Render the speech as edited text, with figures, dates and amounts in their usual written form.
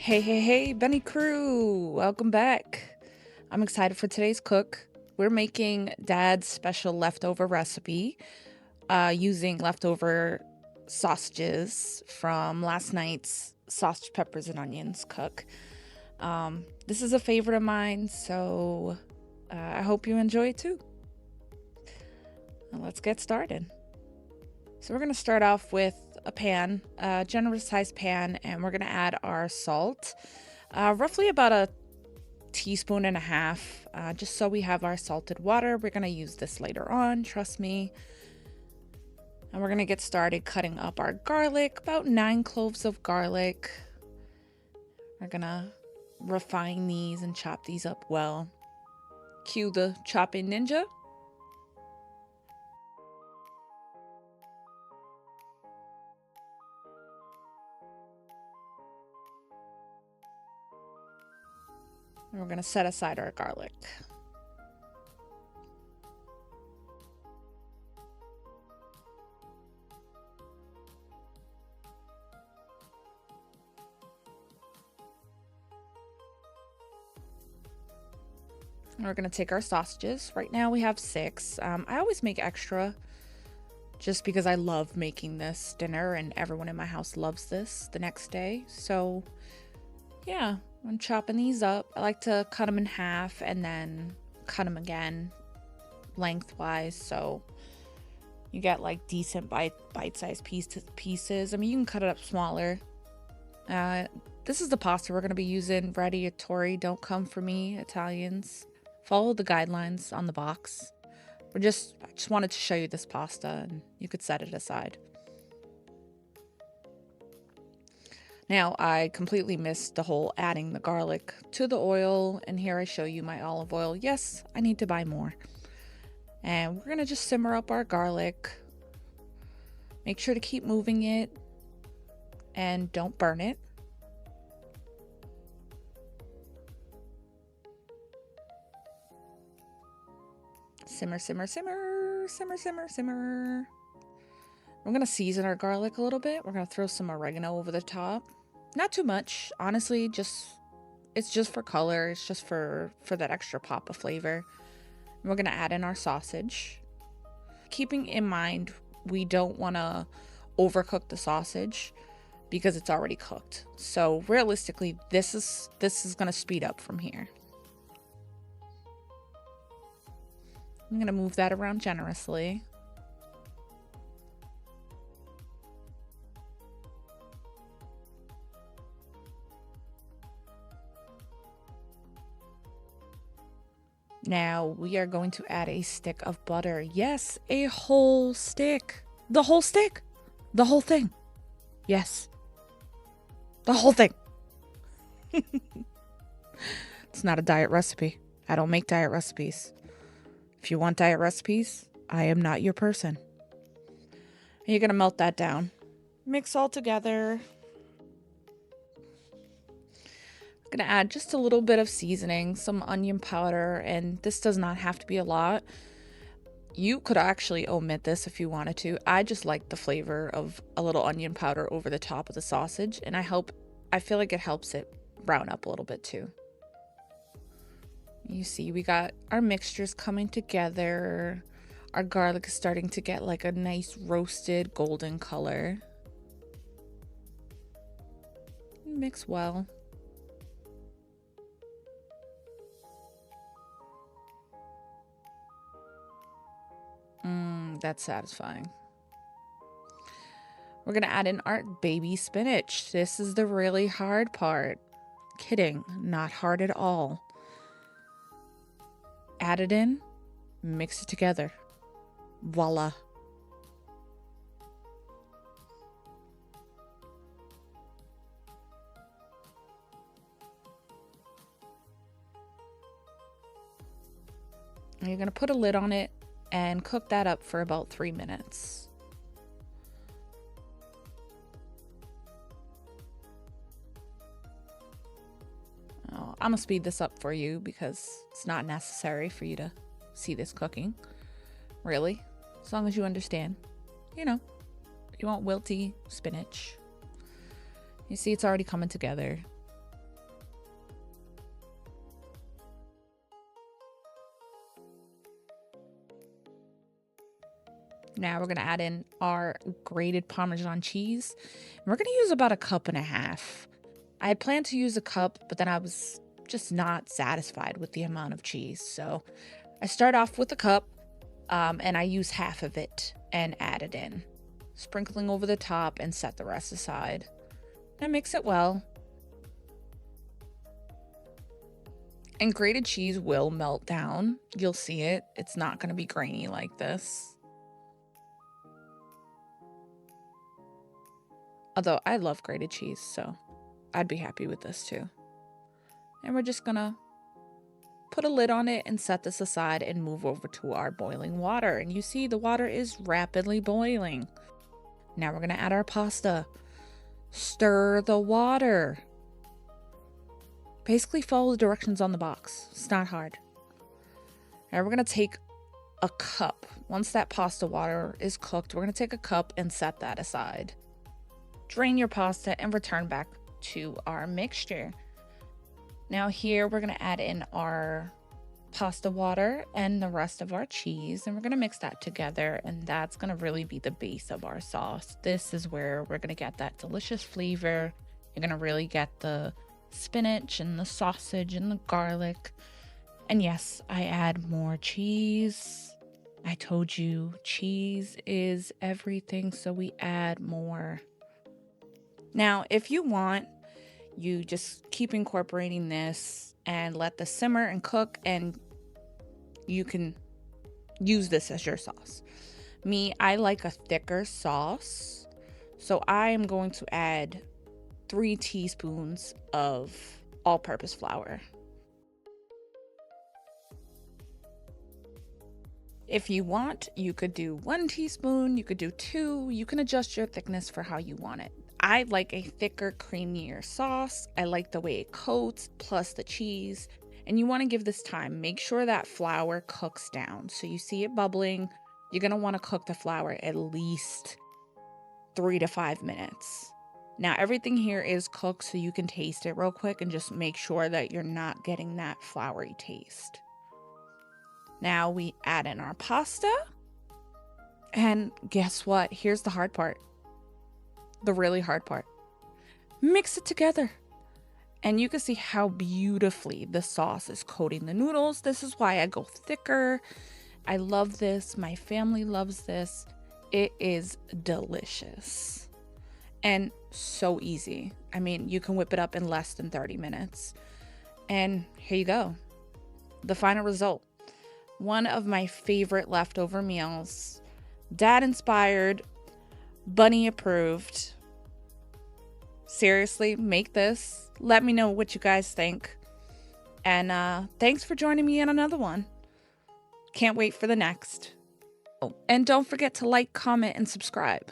Hey, Bunny crew, welcome back. I'm excited for today's cook. We're making Dad's special leftover recipe using leftover sausages from last night's sausage, peppers, and onions cook. This is a favorite of mine, so I hope you enjoy it too. Now let's get started. So we're going to start off with a pan, a generous sized pan, and we're going to add our salt. Roughly about a teaspoon and a half, just so we have our salted water. We're going to use this later on, trust me. And we're going to get started cutting up our garlic, about 9 cloves of garlic. We're going to refine these and chop these up well. Cue the chopping ninja. And we're going to set aside our garlic. And we're going to take our sausages. Right now we have 6. I always make extra just because I love making this dinner and everyone in my house loves this the next day. So yeah, I'm chopping these up. I like to cut them in half and then cut them again lengthwise, so you get like decent bite-sized pieces. I mean, you can cut it up smaller. This is the pasta we're going to be using. Radiatori, don't come for me, Italians. Follow the guidelines on the box. I just wanted to show you this pasta, and you could set it aside. Now, I completely missed the whole adding the garlic to the oil, and here I show you my olive oil. Yes, I need to buy more. And we're gonna just simmer up our garlic. Make sure to keep moving it and don't burn it. Simmer, simmer, simmer, simmer, simmer, simmer. We're gonna season our garlic a little bit. We're gonna throw some oregano over the top. Not too much, honestly, it's just for color. It's just for that extra pop of flavor. And we're gonna add in our sausage. Keeping in mind, we don't wanna overcook the sausage because it's already cooked. So realistically, this is gonna speed up from here. I'm gonna move that around generously. Now we are going to add a stick of butter. Yes, a whole stick. The whole stick. The whole thing. Yes. The whole thing. It's not a diet recipe. I don't make diet recipes. If you want diet recipes, I am not your person. And you're going to melt that down. Mix all together. I'm going to add just a little bit of seasoning, some onion powder, and this does not have to be a lot. You could actually omit this if you wanted to. I just like the flavor of a little onion powder over the top of the sausage, and I feel like it helps it brown up a little bit too. You see, we got our mixtures coming together. Our garlic is starting to get like a nice roasted golden color. Mix well. That's satisfying. We're gonna add in our baby spinach. This is the really hard part. Kidding, not hard at all. Add it in, mix it together. Voila. And you're gonna put a lid on it and cook that up for about 3 minutes. Oh, I'm gonna speed this up for you because it's not necessary for you to see this cooking. Really, as long as you understand. You know, you want wilty spinach. You see it's already coming together. Now we're going to add in our grated Parmesan cheese. And we're going to use about 1.5 cups. I had planned to use a cup, but then I was just not satisfied with the amount of cheese. So I start off with a cup, and I use half of it and add it in, sprinkling over the top and set the rest aside. And mix it well. And grated cheese will melt down. You'll see it. It's not going to be grainy like this. Although I love grated cheese, so I'd be happy with this too. And we're just going to put a lid on it and set this aside and move over to our boiling water. And you see the water is rapidly boiling. Now we're going to add our pasta. Stir the water. Basically follow the directions on the box. It's not hard. Now we're going to take a cup. Once that pasta water is cooked, we're going to take a cup and set that aside. Drain your pasta and return back to our mixture. Now here we're going to add in our pasta water and the rest of our cheese, and we're going to mix that together, and that's going to really be the base of our sauce. This is where we're going to get that delicious flavor. You're going to really get the spinach and the sausage and the garlic. And yes, I add more cheese. I told you cheese is everything, so we add more. Now, if you want, you just keep incorporating this and let this simmer and cook, and you can use this as your sauce. Me, I like a thicker sauce, so I am going to add 3 teaspoons of all-purpose flour. If you want, you could do 1 teaspoon, you could do 2, you can adjust your thickness for how you want it. I like a thicker, creamier sauce. I like the way it coats, plus the cheese. And you want to give this time. Make sure that flour cooks down. So you see it bubbling. You're going to want to cook the flour at least 3 to 5 minutes. Now everything here is cooked, so you can taste it real quick and just make sure that you're not getting that floury taste. Now we add in our pasta. And guess what? Here's the hard part. The really hard part. Mix it together. And you can see how beautifully the sauce is coating the noodles. This is why I go thicker. I love this. My family loves this. It is delicious. And so easy. I mean, you can whip it up in less than 30 minutes. And here you go. The final result. One of my favorite leftover meals. Dad inspired. Bunny approved. Seriously, make this. Let me know what you guys think. And thanks for joining me in another one. Can't wait for the next. Oh, and don't forget to like, comment, and subscribe.